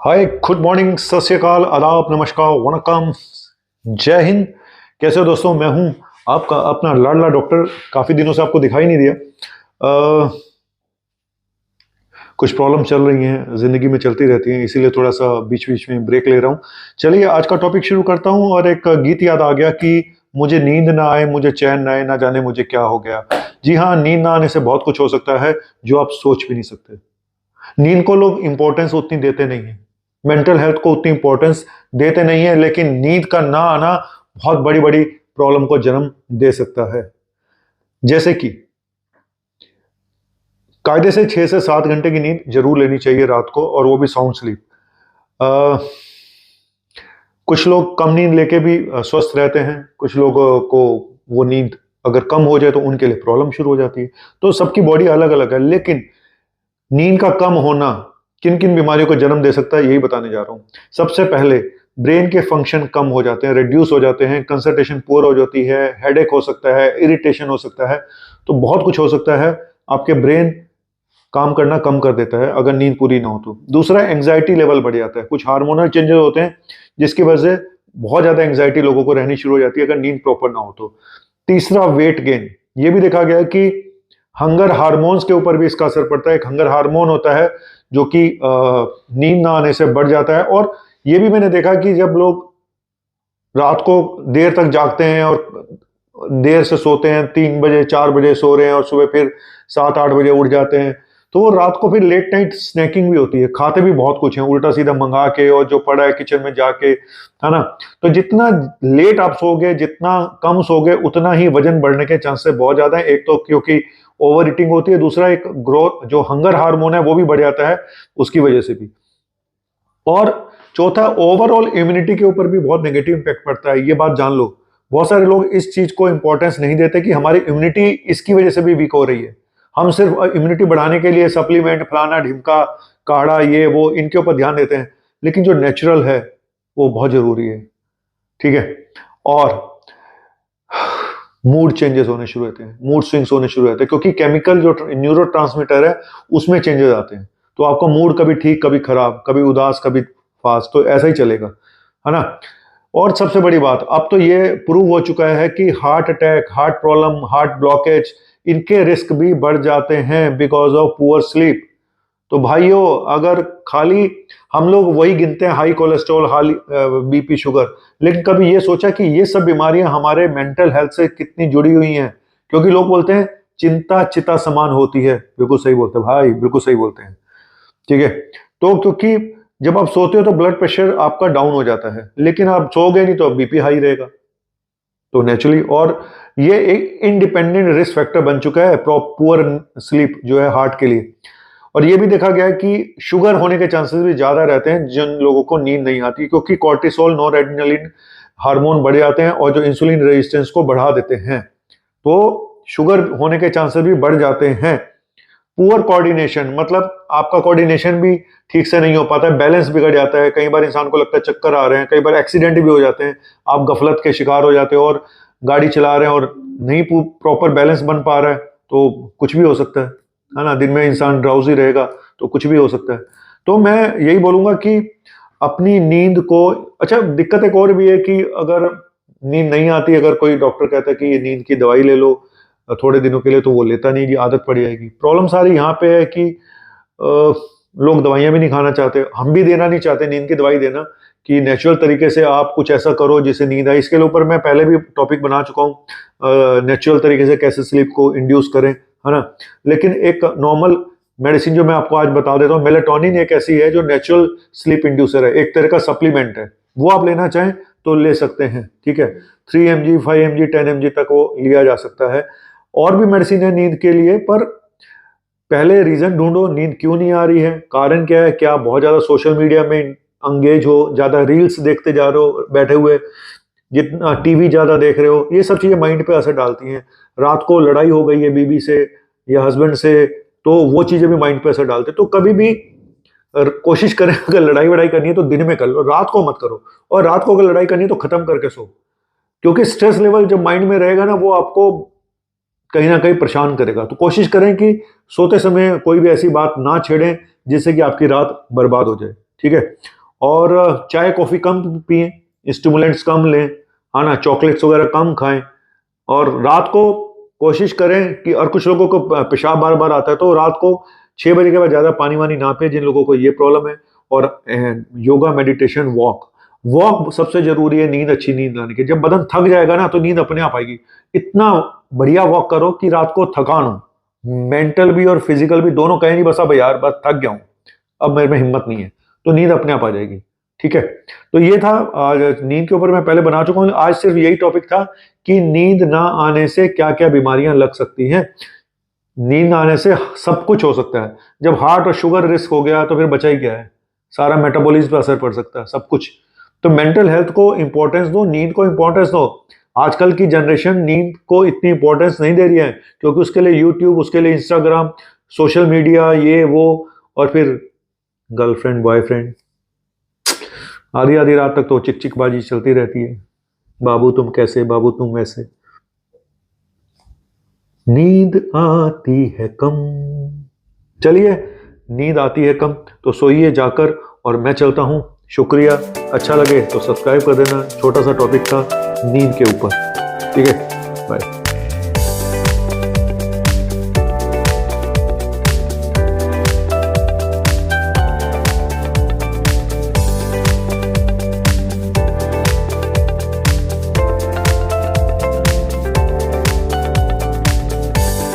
हाय, good morning, सत श्री अकाल, आदाब, नमस्कार, वनकम, जय हिंद। कैसे हो दोस्तों? मैं हूं आपका अपना लाडला डॉक्टर। काफ़ी दिनों से आपको दिखाई नहीं दिया। कुछ प्रॉब्लम चल रही हैं, ज़िंदगी में चलती रहती हैं, इसीलिए थोड़ा सा बीच बीच में ब्रेक ले रहा हूं। चलिए आज का टॉपिक शुरू करता हूं। और एक गीत याद आ गया कि मुझे नींद ना आए, मुझे चैन ना आए, ना जाने मुझे क्या हो गया। जी हाँ, नींद ना आने से बहुत कुछ हो सकता है जो आप सोच भी नहीं सकते। नींद को लोग इंपॉर्टेंस उतनी देते नहीं है, मेंटल हेल्थ को उतनी इंपॉर्टेंस देते नहीं है, लेकिन नींद का ना आना बहुत बड़ी बड़ी प्रॉब्लम को जन्म दे सकता है। जैसे कि कायदे से 6 से 7 घंटे की नींद जरूर लेनी चाहिए रात को, और वो भी साउंड स्लीप। कुछ लोग कम नींद लेके भी स्वस्थ रहते हैं, कुछ लोगों को वो नींद अगर कम हो जाए तो उनके लिए प्रॉब्लम शुरू हो जाती है। तो सबकी बॉडी अलग अलग है, लेकिन नींद का कम होना किन किन बीमारियों को जन्म दे सकता है यही बताने जा रहा हूं। सबसे पहले ब्रेन के फंक्शन कम हो जाते हैं, रिड्यूस हो जाते हैं, कंसंट्रेशन पुअर हो जाती है, हेडेक हो सकता है, इरिटेशन हो सकता है। तो बहुत कुछ हो सकता है। आपके ब्रेन काम करना कम कर देता है अगर नींद पूरी ना हो तो। दूसरा, एंजाइटी लेवल बढ़ जाता है। कुछ हार्मोनल चेंजेस होते हैं जिसकी वजह से बहुत ज्यादा एंजाइटी लोगों को रहनी शुरू हो जाती है अगर नींद प्रॉपर ना हो तो। तीसरा, वेट गेन। ये भी देखा गया है कि हंगर हार्मोन्स के ऊपर भी इसका असर पड़ता है। एक हंगर हार्मोन होता है जो कि नींद ना आने से बढ़ जाता है। और ये भी मैंने देखा कि जब लोग रात को देर तक जागते हैं और देर से सोते हैं, 3 बजे 4 बजे सो रहे हैं और सुबह फिर 7 8 बजे उठ जाते हैं, तो वो रात को फिर लेट नाइट स्नैकिंग भी होती है, खाते भी बहुत कुछ है उल्टा सीधा मंगा के, और जो पड़ा है किचन में जाके, है ना। तो जितना लेट आप सोगे, जितना कम सोगे, उतना ही वजन बढ़ने के चांसेस बहुत ज्यादा है। एक तो क्योंकि ओवर ईटिंग होती है, दूसरा एक ग्रोथ जो हंगर हार्मोन है वो भी बढ़ जाता है उसकी वजह से भी। और चौथा, ओवरऑल इम्यूनिटी के ऊपर भी बहुत नेगेटिव इंपैक्ट पड़ता है। ये बात जान लो, बहुत सारे लोग इस चीज को इंपॉर्टेंस नहीं देते कि हमारी इम्यूनिटी इसकी वजह से भी वीक हो रही है। हम सिर्फ इम्यूनिटी बढ़ाने के लिए सप्लीमेंट, फलाना ढिमका, काढ़ा, ये वो, इनके ऊपर ध्यान देते हैं, लेकिन जो नेचुरल है वो बहुत जरूरी है। ठीक है। और मूड चेंजेस होने शुरू होते हैं, मूड स्विंग्स होने शुरू होते हैं, क्योंकि केमिकल जो न्यूरोट्रांसमीटर है उसमें चेंजेस आते हैं। तो आपका मूड कभी ठीक, कभी खराब, कभी उदास, कभी फास्ट, तो ऐसा ही चलेगा, है ना। और सबसे बड़ी बात, अब तो ये प्रूव हो चुका है कि heart attack, heart problem, heart blockage, इनके रिस्क भी बढ़ जाते हैं बिकॉज ऑफ पुअर स्लीप। तो भाइयों, अगर खाली हम लोग वही गिनते हैं, high cholesterol, high BP, sugar, लेकिन कभी ये सोचा कि ये सब बीमारियां हमारे मेंटल हेल्थ से कितनी जुड़ी हुई हैं? क्योंकि लोग बोलते हैं चिंता चिता समान होती है। बिल्कुल सही बोलते हैं भाई, बिल्कुल सही बोलते हैं। ठीक है। तो क्योंकि जब आप सोते हो तो ब्लड प्रेशर आपका डाउन हो जाता है, लेकिन आप सोओगे नहीं तो बीपी हाई रहेगा, तो नेचुरली। और ये एक इंडिपेंडेंट रिस्क फैक्टर बन चुका है पुअर स्लीप जो है हार्ट के लिए। और ये भी देखा गया है कि शुगर होने के चांसेस भी ज्यादा रहते हैं जिन लोगों को नींद नहीं आती, क्योंकि कॉर्टिसोल, नॉरएड्रेनालिन हार्मोन बढ़ जाते हैं और जो इंसुलिन रेजिस्टेंस को बढ़ा देते हैं, तो शुगर होने के चांसेस भी बढ़ जाते हैं। पुअर कोऑर्डिनेशन, मतलब आपका कोऑर्डिनेशन भी ठीक से नहीं हो पाता है, बैलेंस बिगड़ जाता है। कई बार इंसान को लगता है चक्कर आ रहे हैं, कई बार एक्सीडेंट भी हो जाते हैं, आप गफलत के शिकार हो जाते हो और गाड़ी चला रहे हैं और नहीं प्रॉपर बैलेंस बन पा रहा है, तो कुछ भी हो सकता है ना। दिन में इंसान ड्राउजी रहेगा तो कुछ भी हो सकता है। तो मैं यही बोलूंगा कि अपनी नींद को, अच्छा दिक्कत एक और भी है कि अगर नींद नहीं आती, अगर कोई डॉक्टर कहता है कि ये नींद की दवाई ले लो थोड़े दिनों के लिए, तो वो लेता नहीं, कि आदत पड़ जाएगी। प्रॉब्लम सारी यहाँ पे है कि लोग दवाइयां भी नहीं खाना चाहते, हम भी देना नहीं चाहते नींद की दवाई देना, कि नेचुरल तरीके से आप कुछ ऐसा करो जिससे नींद आए। इसके ऊपर मैं पहले भी टॉपिक बना चुका हूँ, नेचुरल तरीके से कैसे स्लीप को इंड्यूस करें, है ना। लेकिन एक नॉर्मल मेडिसिन जो मैं आपको आज बता देता हूँ, मेलेटोनिन एक ऐसी है जो नेचुरल स्लीप इंड्यूसर है, एक तरह का सप्लीमेंट है। वो आप लेना चाहें तो ले सकते हैं, ठीक है। 3 mg, 5 mg, 10 mg तक वो लिया जा सकता है। और भी मेडिसिन है नींद के लिए, पर पहले रीजन ढूंढो, नींद क्यों नहीं आ रही है, कारण क्या है। क्या बहुत ज्यादा सोशल मीडिया में अंगेज हो, ज्यादा रील्स देखते जा रहे हो बैठे हुए, जितना टीवी ज्यादा देख रहे हो, ये सब चीजें माइंड पे असर डालती हैं। रात को लड़ाई हो गई है बीवी से या हस्बैंड से, तो वो चीजें भी माइंड पे असर डालते हैं। तो कभी भी कोशिश करें, अगर लड़ाई वड़ाई करनी है तो दिन में कर लो, रात को मत करो। और रात को अगर लड़ाई करनी है तो खत्म करके सो, क्योंकि स्ट्रेस लेवल जब माइंड में रहेगा ना, वो आपको कहीं ना कहीं परेशान करेगा। तो कोशिश करें कि सोते समय कोई भी ऐसी बात ना छेड़ें जिससे कि आपकी रात बर्बाद हो जाए, ठीक है। और चाय कॉफी कम पिए, स्टिमुलेंट्स कम लें, है ना, चॉकलेट्स वगैरह कम खाएं, और रात को कोशिश करें कि, और कुछ लोगों को पेशाब बार बार आता है तो रात को 6 बजे के बाद ज्यादा पानी वानी ना पिए जिन लोगों को ये प्रॉब्लम है। और योगा, मेडिटेशन, वॉक सबसे जरूरी है नींद, अच्छी नींद लाने की। जब बदन थक जाएगा ना तो नींद अपने आप आएगी। इतना बढ़िया वॉक करो कि रात को थकान हो, मेंटल भी और फिजिकल भी दोनों, कहें नहीं बस अब यार बस थक गया हूं, अब मेरे में हिम्मत नहीं है, तो नींद अपने आप आ जाएगी। ठीक है, तो ये था आज नींद के ऊपर मैं पहले बना चुका हूं, आज सिर्फ यही टॉपिक था कि नींद ना आने से क्या क्या बीमारियां लग सकती हैं। नींद आने से सब कुछ हो सकता है। जब हार्ट और शुगर रिस्क हो गया तो फिर बचा ही क्या है, सारा मेटाबॉलिज्म पे असर पड़ सकता है, सब कुछ। तो मेंटल हेल्थ को इंपॉर्टेंस दो, नींद को इंपॉर्टेंस दो। आजकल की जनरेशन नींद को इतनी इंपॉर्टेंस नहीं दे रही है, क्योंकि उसके लिए यूट्यूब, उसके लिए इंस्टाग्राम, सोशल मीडिया, ये वो, और फिर गर्लफ्रेंड, बॉयफ्रेंड, आधी आधी रात तक तो चिक चिक बाजी चलती रहती है, बाबू तुम कैसे, बाबू तुम वैसे। नींद आती है कम, चलिए नींद आती है कम तो सोइए जाकर, और मैं चलता हूं। शुक्रिया, अच्छा लगे तो सब्सक्राइब कर देना। छोटा सा टॉपिक था नींद के ऊपर। ठीक है, बाय।